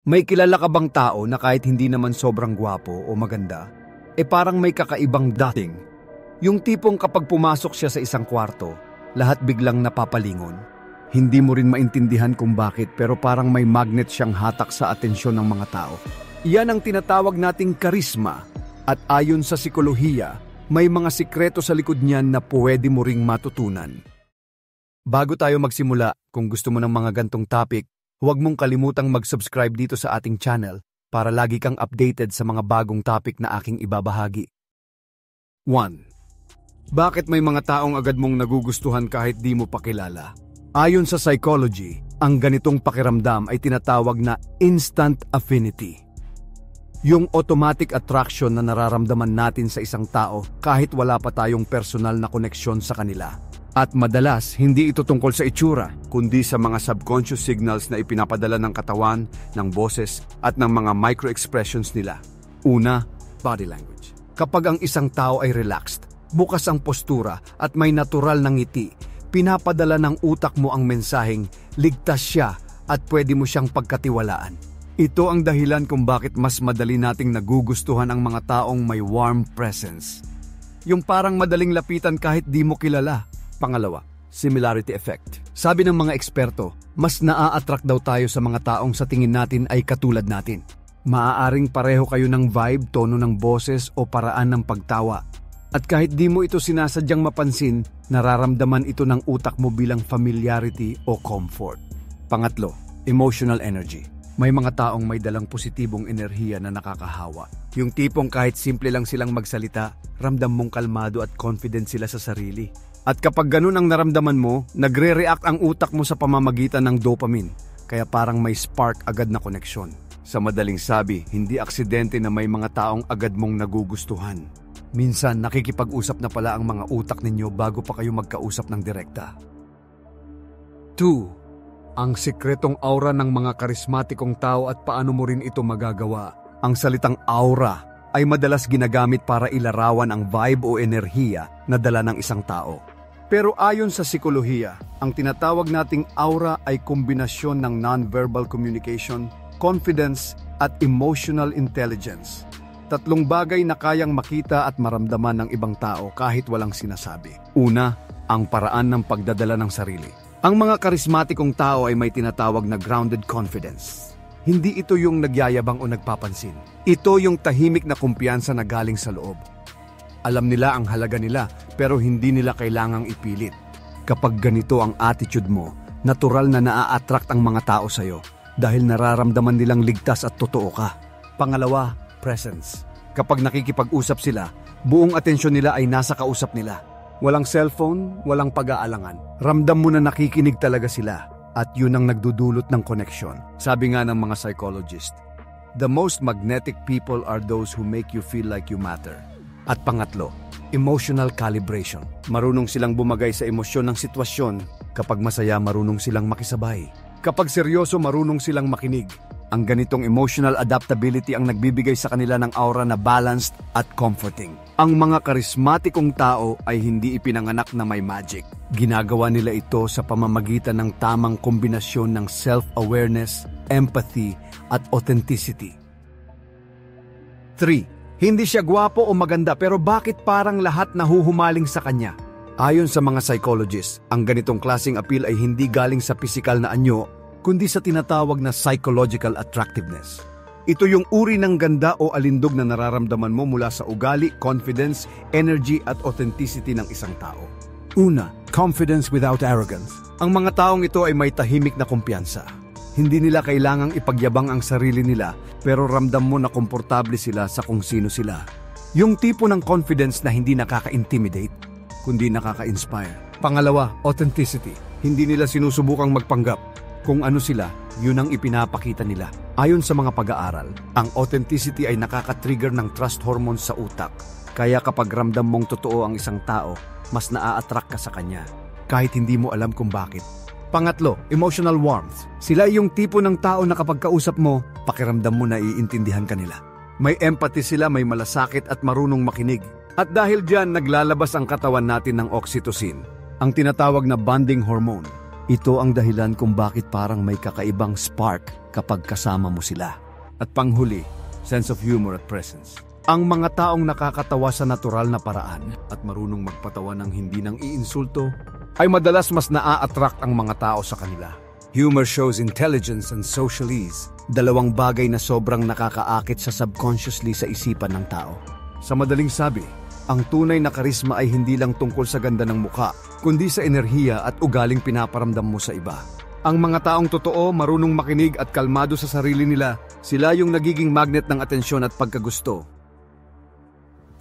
May kilala ka bang tao na kahit hindi naman sobrang gwapo o maganda, parang may kakaibang dating? Yung tipong kapag pumasok siya sa isang kwarto, lahat biglang napapalingon. Hindi mo rin maintindihan kung bakit pero parang may magnet siyang hatak sa atensyon ng mga tao. Iyan ang tinatawag nating karisma at ayon sa psikolohiya, may mga sikreto sa likod niyan na pwede mo ring matutunan. Bago tayo magsimula, kung gusto mo ng mga gantong topic, huwag mong kalimutang mag-subscribe dito sa ating channel para lagi kang updated sa mga bagong topic na aking ibabahagi. 1. Bakit may mga taong agad mong nagugustuhan kahit di mo pa kilala? Ayon sa psychology, ang ganitong pakiramdam ay tinatawag na instant affinity. Yung automatic attraction na nararamdaman natin sa isang tao kahit wala pa tayong personal na koneksyon sa kanila. At madalas, hindi ito tungkol sa itsura, kundi sa mga subconscious signals na ipinapadala ng katawan, ng boses, at ng mga micro-expressions nila. Una, body language. Kapag ang isang tao ay relaxed, bukas ang postura at may natural na ngiti, pinapadala ng utak mo ang mensaheng ligtas siya at pwede mo siyang pagkatiwalaan. Ito ang dahilan kung bakit mas madali nating nagugustuhan ang mga taong may warm presence. Yung parang madaling lapitan kahit di mo kilala. Pangalawa, similarity effect. Sabi ng mga eksperto, mas naa-attract daw tayo sa mga taong sa tingin natin ay katulad natin. Maaaring pareho kayo ng vibe, tono ng boses o paraan ng pagtawa. At kahit di mo ito sinasadyang mapansin, nararamdaman ito ng utak mo bilang familiarity o comfort. Pangatlo, emotional energy. May mga taong may dalang positibong enerhiya na nakakahawa. Yung tipong kahit simple lang silang magsalita, ramdam mong kalmado at confident sila sa sarili. At kapag ganun ang naramdaman mo, nagre-react ang utak mo sa pamamagitan ng dopamine, kaya parang may spark agad na koneksyon. Sa madaling sabi, hindi aksidente na may mga taong agad mong nagugustuhan. Minsan, nakikipag-usap na pala ang mga utak ninyo bago pa kayo magkausap ng direkta. 2. Ang sikretong aura ng mga karismatikong tao at paano mo rin ito magagawa. Ang salitang aura ay madalas ginagamit para ilarawan ang vibe o enerhiya na dala ng isang tao. Pero ayon sa psikolohiya, ang tinatawag nating aura ay kombinasyon ng non-verbal communication, confidence, at emotional intelligence. Tatlong bagay na kayang makita at maramdaman ng ibang tao kahit walang sinasabi. Una, ang paraan ng pagdadala ng sarili. Ang mga karismatikong tao ay may tinatawag na grounded confidence. Hindi ito yung nagyayabang o nagpapansin. Ito yung tahimik na kumpiyansa na galing sa loob. Alam nila ang halaga nila pero hindi nila kailangang ipilit. Kapag ganito ang attitude mo, natural na naa-attract ang mga tao sa'yo dahil nararamdaman nilang ligtas at totoo ka. Pangalawa, presence. Kapag nakikipag-usap sila, buong atensyon nila ay nasa kausap nila. Walang cellphone, walang pag-aalangan. Ramdam mo na nakikinig talaga sila at yun ang nagdudulot ng connection. Sabi nga ng mga psychologist, the most magnetic people are those who make you feel like you matter. At pangatlo, emotional calibration. Marunong silang bumagay sa emosyon ng sitwasyon. Kapag masaya, marunong silang makisabay. Kapag seryoso, marunong silang makinig. Ang ganitong emotional adaptability ang nagbibigay sa kanila ng aura na balanced at comforting. Ang mga karismatikong tao ay hindi ipinanganak na may magic. Ginagawa nila ito sa pamamagitan ng tamang kombinasyon ng self-awareness, empathy, at authenticity. 3. Hindi siya gwapo o maganda pero bakit parang lahat nahuhumaling sa kanya? Ayon sa mga psychologists, ang ganitong klaseng appeal ay hindi galing sa pisikal na anyo, kundi sa tinatawag na psychological attractiveness. Ito yung uri ng ganda o alindog na nararamdaman mo mula sa ugali, confidence, energy at authenticity ng isang tao. Una, confidence without arrogance. Ang mga taong ito ay may tahimik na kumpiyansa. Hindi nila kailangang ipagyabang ang sarili nila pero ramdam mo na komportable sila sa kung sino sila. Yung tipo ng confidence na hindi nakaka-intimidate, kundi nakaka-inspire. Pangalawa, authenticity. Hindi nila sinusubukang magpanggap. Kung ano sila, yun ang ipinapakita nila. Ayon sa mga pag-aaral, ang authenticity ay nakaka-trigger ng trust hormones sa utak. Kaya kapag ramdam mong totoo ang isang tao, mas naa-attract ka sa kanya, kahit hindi mo alam kung bakit. Pangatlo, emotional warmth. Sila yung tipo ng tao na kapag kausap mo, pakiramdam mo na iintindihan ka nila. May empathy sila, may malasakit at marunong makinig. At dahil dyan, naglalabas ang katawan natin ng oxytocin, ang tinatawag na bonding hormone. Ito ang dahilan kung bakit parang may kakaibang spark kapag kasama mo sila. At panghuli, sense of humor at presence. Ang mga taong nakakatawa sa natural na paraan at marunong magpatawa ng hindi nang iinsulto ay madalas mas naa-attract ang mga tao sa kanila. Humor shows intelligence and social ease, dalawang bagay na sobrang nakakaakit sa subconsciously sa isipan ng tao. Sa madaling sabi, ang tunay na karisma ay hindi lang tungkol sa ganda ng mukha, kundi sa enerhiya at ugaling pinaparamdam mo sa iba. Ang mga taong totoo, marunong makinig at kalmado sa sarili nila, sila yung nagiging magnet ng atensyon at pagkagusto.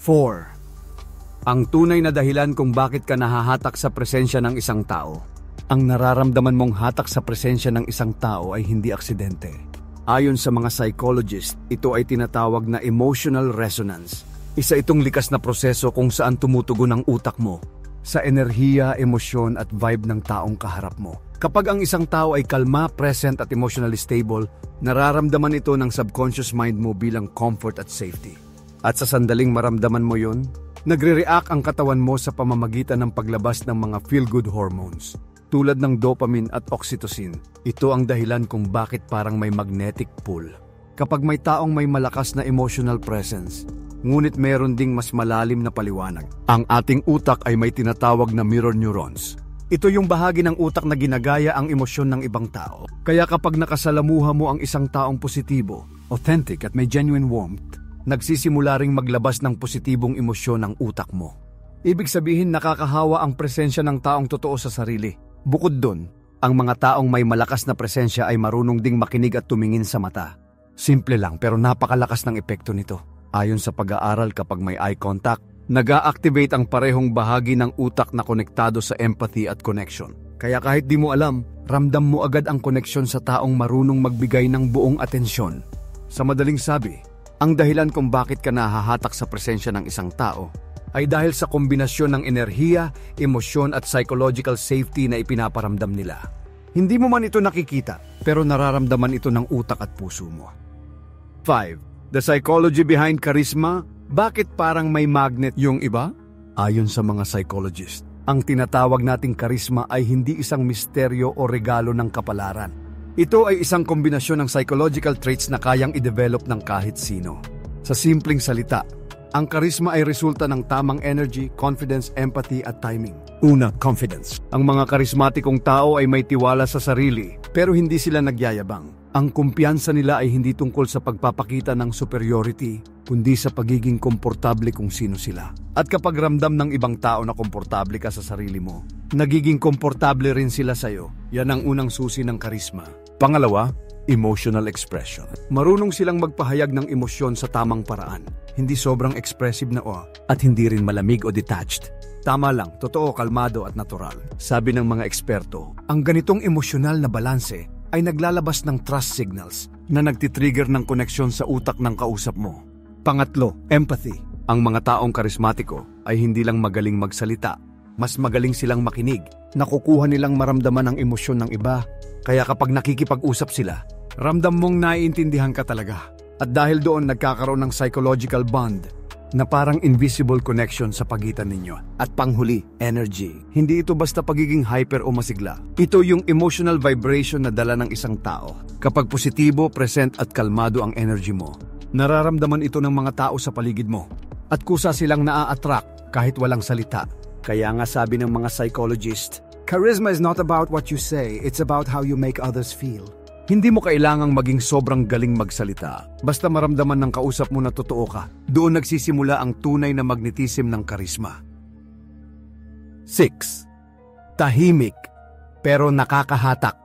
4. Ang tunay na dahilan kung bakit ka nahahatak sa presensya ng isang tao. Ang nararamdaman mong hatak sa presensya ng isang tao ay hindi aksidente. Ayon sa mga psychologist, ito ay tinatawag na emotional resonance. Isa itong likas na proseso kung saan tumutugon ang utak mo sa enerhiya, emosyon at vibe ng taong kaharap mo. Kapag ang isang tao ay kalma, present at emotionally stable, nararamdaman ito ng subconscious mind mo bilang comfort at safety. At sa sandaling maramdaman mo yun, nagre-react ang katawan mo sa pamamagitan ng paglabas ng mga feel-good hormones, tulad ng dopamine at oxytocin. Ito ang dahilan kung bakit parang may magnetic pull. Kapag may taong may malakas na emotional presence, ngunit meron ding mas malalim na paliwanag. Ang ating utak ay may tinatawag na mirror neurons. Ito yung bahagi ng utak na ginagaya ang emosyon ng ibang tao. Kaya kapag nakasalamuha mo ang isang taong positibo, authentic at may genuine warmth, nagsisimula ring maglabas ng positibong emosyon ng utak mo. Ibig sabihin nakakahawa ang presensya ng taong totoo sa sarili. Bukod dun, ang mga taong may malakas na presensya ay marunong ding makinig at tumingin sa mata. Simple lang pero napakalakas ng epekto nito. Ayon sa pag-aaral, kapag may eye contact, nag-a-activate ang parehong bahagi ng utak na konektado sa empathy at connection. Kaya kahit di mo alam, ramdam mo agad ang koneksyon sa taong marunong magbigay ng buong atensyon. Sa madaling sabi, ang dahilan kung bakit ka nahahatak sa presensya ng isang tao ay dahil sa kombinasyon ng enerhiya, emosyon at psychological safety na ipinaparamdam nila. Hindi mo man ito nakikita, pero nararamdaman ito ng utak at puso mo. 5. The psychology behind charisma. Bakit parang may magnet yung iba? Ayon sa mga psychologist, ang tinatawag nating karisma ay hindi isang misteryo o regalo ng kapalaran. Ito ay isang kombinasyon ng psychological traits na kayang i-develop ng kahit sino. Sa simpleng salita, ang karisma ay resulta ng tamang energy, confidence, empathy at timing. Una, confidence. Ang mga karismatikong tao ay may tiwala sa sarili, pero hindi sila nagyayabang. Ang kumpiyansa nila ay hindi tungkol sa pagpapakita ng superiority, kundi sa pagiging komportable kung sino sila. At kapag ramdam ng ibang tao na komportable ka sa sarili mo, nagiging komportable rin sila sa'yo. Yan ang unang susi ng karisma. Pangalawa, emotional expression. Marunong silang magpahayag ng emosyon sa tamang paraan. Hindi sobrang expressive na at hindi rin malamig o detached. Tama lang, totoo, kalmado at natural. Sabi ng mga eksperto, ang ganitong emosyonal na balanse ay naglalabas ng trust signals na nagtitrigger ng koneksyon sa utak ng kausap mo. Pangatlo, empathy. Ang mga taong karismatiko ay hindi lang magaling magsalita, mas magaling silang makinig. Nakukuha nilang maramdaman ang emosyon ng iba, kaya kapag nakikipag-usap sila, ramdam mong naiintindihan ka talaga. At dahil doon nagkakaroon ng psychological bond na parang invisible connection sa pagitan ninyo. At panghuli, energy. Hindi ito basta pagiging hyper o masigla. Ito yung emotional vibration na dala ng isang tao. Kapag positibo, present at kalmado ang energy mo, nararamdaman ito ng mga tao sa paligid mo. At kusa silang naa-attract kahit walang salita. Kaya nga sabi ng mga psychologist, charisma is not about what you say, it's about how you make others feel. Hindi mo kailangang maging sobrang galing magsalita. Basta maramdaman ng kausap mo na totoo ka. Doon nagsisimula ang tunay na magnetism ng karisma. 6. Tahimik, pero nakakahatak.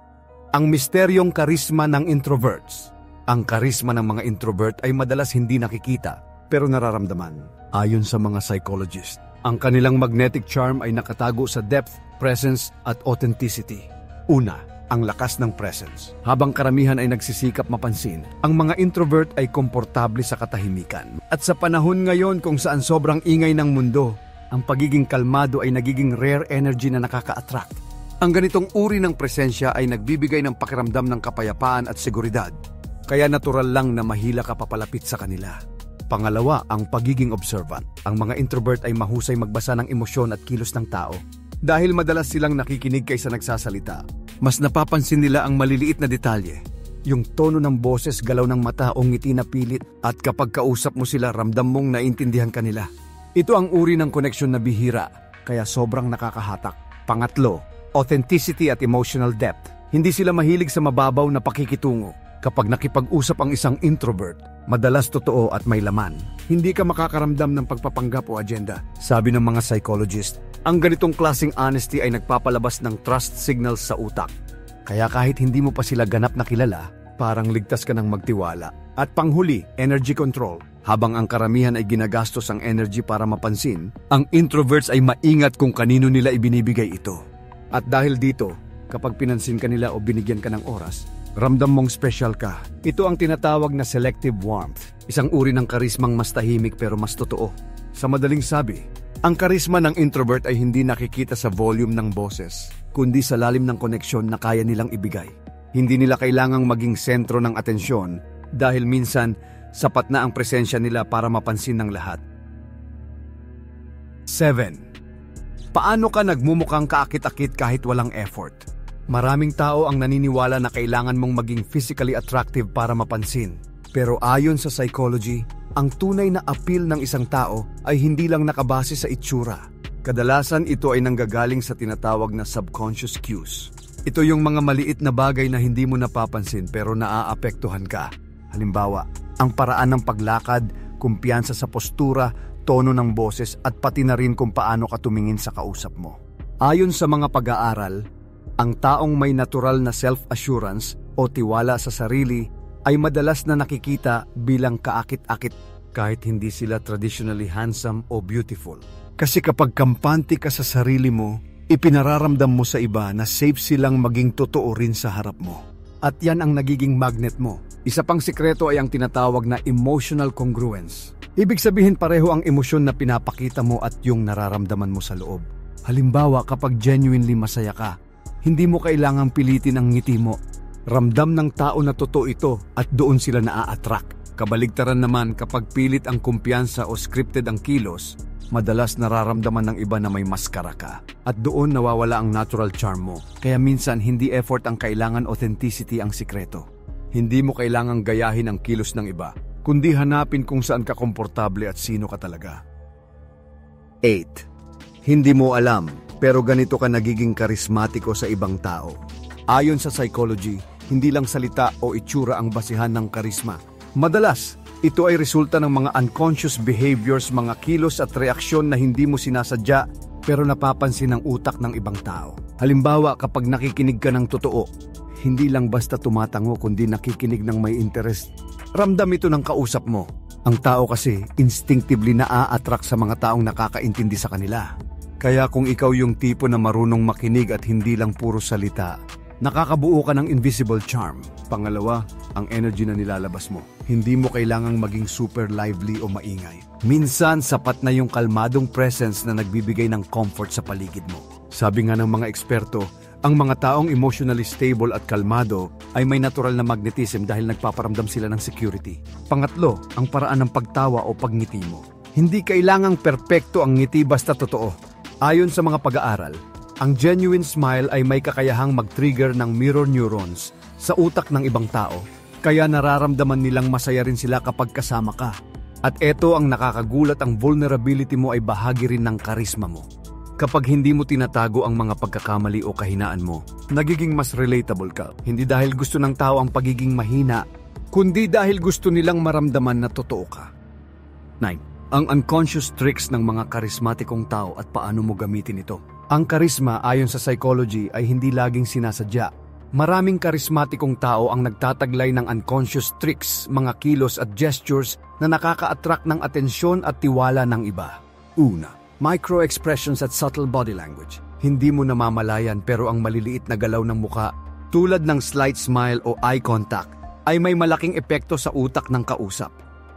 Ang misteryong karisma ng introverts. Ang karisma ng mga introvert ay madalas hindi nakikita, pero nararamdaman. Ayon sa mga psychologist, ang kanilang magnetic charm ay nakatago sa depth, presence at authenticity. Una, ang lakas ng presence. Habang karamihan ay nagsisikap mapansin, ang mga introvert ay komportable sa katahimikan. At sa panahon ngayon kung saan sobrang ingay ng mundo, ang pagiging kalmado ay nagiging rare energy na nakaka-attract. Ang ganitong uri ng presensya ay nagbibigay ng pakiramdam ng kapayapaan at seguridad. Kaya natural lang na mahila ka papalapit sa kanila. Pangalawa, ang pagiging observant. Ang mga introvert ay mahusay magbasa ng emosyon at kilos ng tao. Dahil madalas silang nakikinig kaysa nagsasalita, mas napapansin nila ang maliliit na detalye. Yung tono ng boses, galaw ng mata o ngiti na pilit, at kapag kausap mo sila, ramdam mong naintindihan ka nila. Ito ang uri ng koneksyon na bihira, kaya sobrang nakakahatak. Pangatlo, authenticity at emotional depth. Hindi sila mahilig sa mababaw na pakikitungo. Kapag nakipag-usap ang isang introvert, madalas totoo at may laman. Hindi ka makakaramdam ng pagpapanggap o agenda. Sabi ng mga psychologist, ang ganitong klaseng honesty ay nagpapalabas ng trust signals sa utak. Kaya kahit hindi mo pa sila ganap na kilala, parang ligtas ka ng magtiwala. At panghuli, energy control. Habang ang karamihan ay ginagastos ang energy para mapansin, ang introverts ay maingat kung kanino nila ibinibigay ito. At dahil dito, kapag pinansin ka nila o binigyan ka ng oras, ramdam mong special ka. Ito ang tinatawag na selective warmth, isang uri ng karismang mas tahimik pero mas totoo. Sa madaling sabi, ang karisma ng introvert ay hindi nakikita sa volume ng boses, kundi sa lalim ng koneksyon na kaya nilang ibigay. Hindi nila kailangang maging sentro ng atensyon dahil minsan sapat na ang presensya nila para mapansin ng lahat. 7. Paano ka nagmumukhang kaakit-akit kahit walang effort? Maraming tao ang naniniwala na kailangan mong maging physically attractive para mapansin. Pero ayon sa psychology, ang tunay na appeal ng isang tao ay hindi lang nakabase sa itsura. Kadalasan ito ay nanggagaling sa tinatawag na subconscious cues. Ito yung mga maliit na bagay na hindi mo napapansin pero naaapektuhan ka. Halimbawa, ang paraan ng paglakad, kumpiyansa sa postura, tono ng boses at pati na rin kung paano ka tumingin sa kausap mo. Ayon sa mga pag-aaral, ang taong may natural na self-assurance o tiwala sa sarili ay madalas na nakikita bilang kaakit-akit kahit hindi sila traditionally handsome o beautiful. Kasi kapag kampante ka sa sarili mo, ipinararamdam mo sa iba na safe silang maging totoo rin sa harap mo. At yan ang nagiging magnet mo. Isa pang sikreto ay ang tinatawag na emotional congruence. Ibig sabihin pareho ang emosyon na pinapakita mo at yung nararamdaman mo sa loob. Halimbawa, kapag genuinely masaya ka, hindi mo kailangang pilitin ang ngiti mo. Ramdam ng tao na totoo ito at doon sila naa-attract. Kabaligtaran naman kapag pilit ang kumpiyansa o scripted ang kilos, madalas nararamdaman ng iba na may maskara ka. At doon nawawala ang natural charm mo. Kaya minsan hindi effort ang kailangan, authenticity ang sikreto. Hindi mo kailangang gayahin ang kilos ng iba, kundi hanapin kung saan ka komportable at sino ka talaga. 8. Hindi mo alam, pero ganito ka nagiging karismatiko sa ibang tao. Ayon sa psychology, hindi lang salita o itsura ang basihan ng karisma. Madalas, ito ay resulta ng mga unconscious behaviors, mga kilos at reaksyon na hindi mo sinasadya pero napapansin ng utak ng ibang tao. Halimbawa, kapag nakikinig ka ng totoo, hindi lang basta tumatango kundi nakikinig ng may interest. Ramdam ito ng kausap mo. Ang tao kasi instinctively naa-attract sa mga taong nakakaintindi sa kanila. Kaya kung ikaw yung tipo na marunong makinig at hindi lang puro salita, nakakabuo ka ng invisible charm. Pangalawa, ang energy na nilalabas mo. Hindi mo kailangang maging super lively o maingay. Minsan, sapat na yung kalmadong presence na nagbibigay ng comfort sa paligid mo. Sabi nga ng mga eksperto, ang mga taong emotionally stable at kalmado ay may natural na magnetism dahil nagpaparamdam sila ng security. Pangatlo, ang paraan ng pagtawa o pagngiti mo. Hindi kailangang perpekto ang ngiti basta totoo. Ayon sa mga pag-aaral, ang genuine smile ay may kakayahang mag-trigger ng mirror neurons sa utak ng ibang tao, kaya nararamdaman nilang masaya rin sila kapag kasama ka. At eto ang nakakagulat, ang vulnerability mo ay bahagi rin ng karisma mo. Kapag hindi mo tinatago ang mga pagkakamali o kahinaan mo, nagiging mas relatable ka. Hindi dahil gusto ng tao ang pagiging mahina, kundi dahil gusto nilang maramdaman na totoo ka. 9. Ang unconscious tricks ng mga karismatikong tao at paano mo gamitin ito. Ang karisma ayon sa psychology ay hindi laging sinasadya. Maraming karismatikong tao ang nagtataglay ng unconscious tricks, mga kilos at gestures na nakaka-attract ng atensyon at tiwala ng iba. Una, micro-expressions at subtle body language. Hindi mo namamalayan pero ang maliliit na galaw ng muka, tulad ng slight smile o eye contact, ay may malaking epekto sa utak ng kausap.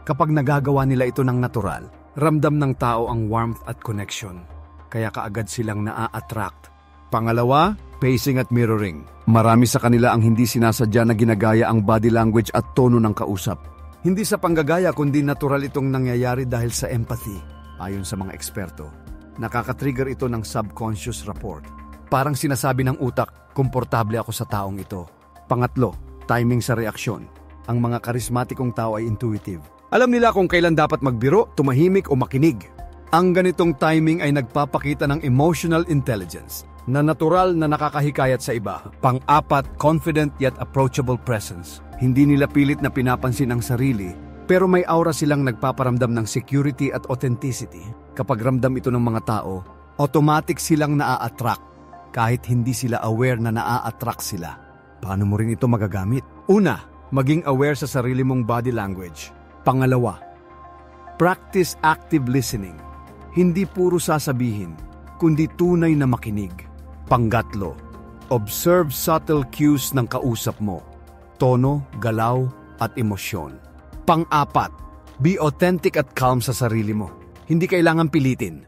Kapag nagagawa nila ito ng natural, ramdam ng tao ang warmth at connection. Kaya kaagad silang naa-attract. Pangalawa, pacing at mirroring. Marami sa kanila ang hindi sinasadya na ginagaya ang body language at tono ng kausap. Hindi sa panggagaya kundi natural itong nangyayari dahil sa empathy. Ayon sa mga eksperto, nakaka-trigger ito ng subconscious rapport. Parang sinasabi ng utak, komportable ako sa taong ito. Pangatlo, timing sa reaksyon. Ang mga karismatikong tao ay intuitive. Alam nila kung kailan dapat magbiro, tumahimik o makinig. Ang ganitong timing ay nagpapakita ng emotional intelligence na natural na nakakahikayat sa iba. Pang-apat, confident yet approachable presence. Hindi nila pilit na pinapansin ang sarili, pero may aura silang nagpaparamdam ng security at authenticity. Kapag ramdam ito ng mga tao, automatic silang naa-attract kahit hindi sila aware na naa-attract sila. Paano mo rin ito magagamit? Una, maging aware sa sarili mong body language. Pangalawa, practice active listening. Hindi puro sasabihin, kundi tunay na makinig. Panggatlo, observe subtle cues ng kausap mo. Tono, galaw, at emosyon. Pang-apat, be authentic at calm sa sarili mo. Hindi kailangan pilitin.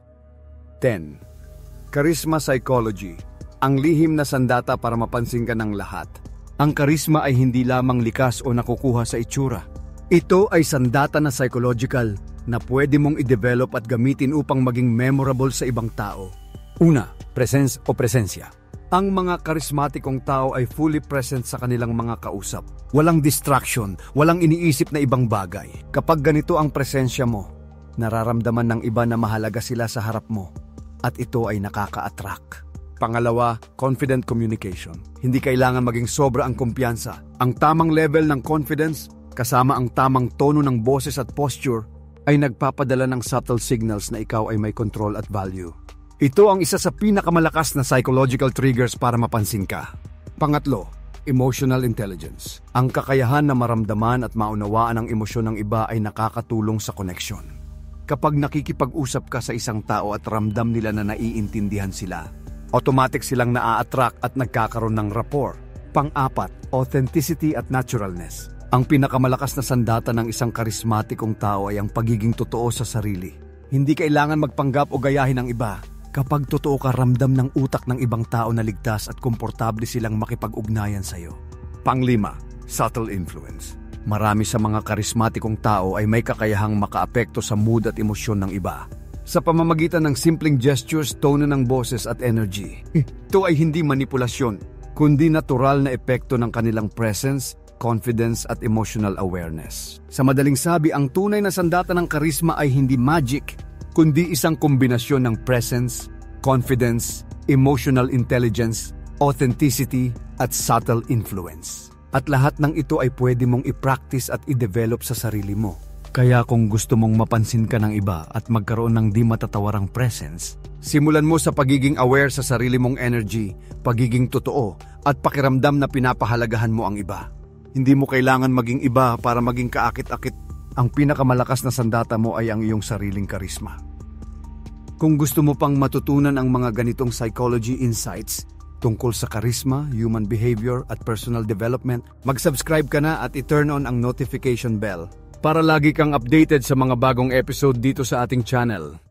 10. Charisma psychology. Ang lihim na sandata para mapansin ka ng lahat. Ang charisma ay hindi lamang likas o nakukuha sa itsura. Ito ay sandata na psychological na pwede mong i-develop at gamitin upang maging memorable sa ibang tao. Una, presence o presensya. Ang mga karismatikong tao ay fully present sa kanilang mga kausap. Walang distraction, walang iniisip na ibang bagay. Kapag ganito ang presensya mo, nararamdaman ng iba na mahalaga sila sa harap mo. At ito ay nakaka-attract. Pangalawa, confident communication. Hindi kailangan maging sobra ang kumpiyansa. Ang tamang level ng confidence, kasama ang tamang tono ng boses at posture, ay nagpapadala ng subtle signals na ikaw ay may control at value. Ito ang isa sa pinakamalakas na psychological triggers para mapansin ka. Pangatlo, emotional intelligence. Ang kakayahan na maramdaman at maunawaan ang emosyon ng iba ay nakakatulong sa connection. Kapag nakikipag-usap ka sa isang tao at ramdam nila na naiintindihan sila, automatic silang naa-attract at nagkakaroon ng rapport. Pang-apat, authenticity at naturalness. Ang pinakamalakas na sandata ng isang karismatikong tao ay ang pagiging totoo sa sarili. Hindi kailangan magpanggap o gayahin ang iba. Kapag totoo ka, ramdam ng utak ng ibang tao na ligtas at komportable silang makipag-ugnayan sa iyo. Panglima, subtle influence. Marami sa mga karismatikong tao ay may kakayahang makaapekto sa mood at emosyon ng iba. Sa pamamagitan ng simpleng gestures, tono ng boses at energy. Ito ay hindi manipulasyon, kundi natural na epekto ng kanilang presence, confidence at emotional awareness. Sa madaling sabi, ang tunay na sandata ng karisma ay hindi magic, kundi isang kombinasyon ng presence, confidence, emotional intelligence, authenticity, at subtle influence. At lahat ng ito ay pwede mong i-practice at i-develop sa sarili mo. Kaya kung gusto mong mapansin ka ng iba at magkaroon ng di matatawarang presence, simulan mo sa pagiging aware sa sarili mong energy, pagiging totoo, at pakiramdam na pinapahalagahan mo ang iba. Hindi mo kailangan maging iba para maging kaakit-akit. Ang pinakamalakas na sandata mo ay ang iyong sariling karisma. Kung gusto mo pang matutunan ang mga ganitong psychology insights tungkol sa karisma, human behavior at personal development, mag-subscribe ka na at i-turn on ang notification bell para lagi kang updated sa mga bagong episode dito sa ating channel.